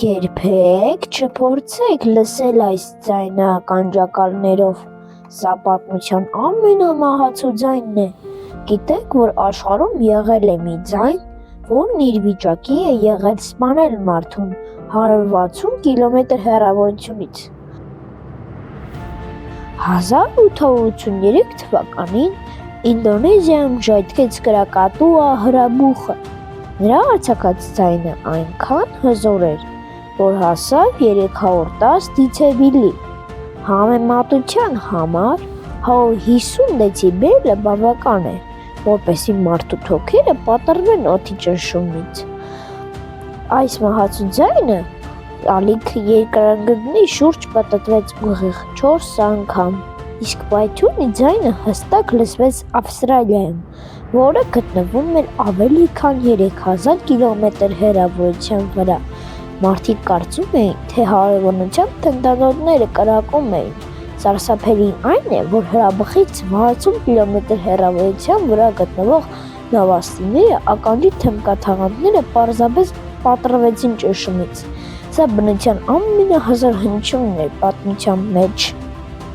Երբեք չփորձեք լսել այս ձայնը ականջակալներով, սա պատմության ամենամահացու ձայնն է։ Գիտեք, որ աշխարհում եղել է մի ձայն, որն իր վիճակի է եղել սպանել մարդուն 160 կիլոմետր հեռավորությունից։ 1883 թվականին Ինդոնեզիայում ժայթքեց կրակատուա հրաբուխը։ Նրա արձակած ձայնը այնքան հզոր էր, որ հասավ 310 դիցեբիլի։ Համեմատության համար 150 դեցիբելը բավական է, որպեսզի մարդու թոքերը պատռվեն օդի ճնշումից։ Այս մահացու ձայնը ալիք երկրագնդի շուրջ պտտվեց ուղիղ 4 անգամ, իսկ պայթյունի ձայնը հստակ լսվեց Ավստրալիայում, որը գտնվում էր ավելի քան 3000 կիլոմետր հեռավորության վրա։ Մարդիկ կարծում էին, թե հարևանության թնդանոթները կրակում էին։ Սարսափելին այն է, որ հրաբխից 60 կիլոմետր հեռավորության վրա գտնվող նավաստիները ականջի թմբկաթաղանթները պարզապես պատռվեցին ճնշումից։ Սա բնության ամենահզոր հնչյունն էր պատմության մեջ։